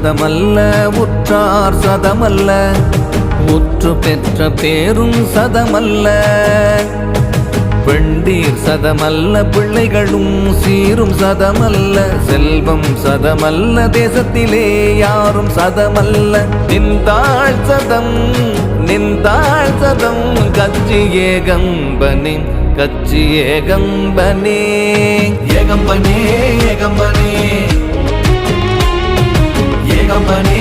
சதமல்ல உற்றார் சதமல்ல உற்று பெற்ற பேரும் சதமல்ல பெண்டீர் சதமல்ல பிள்ளைகளும் சீரும் சதமல்ல செல்வம் சதமல்ல தேசத்திலே யாரும் சதமல்ல நின்றாள் சதம் கச்சி ஏகம்பனே கச்சி ஏகம்பனே ஏகம்பனே ஏகம்பனே ஏகம்பனே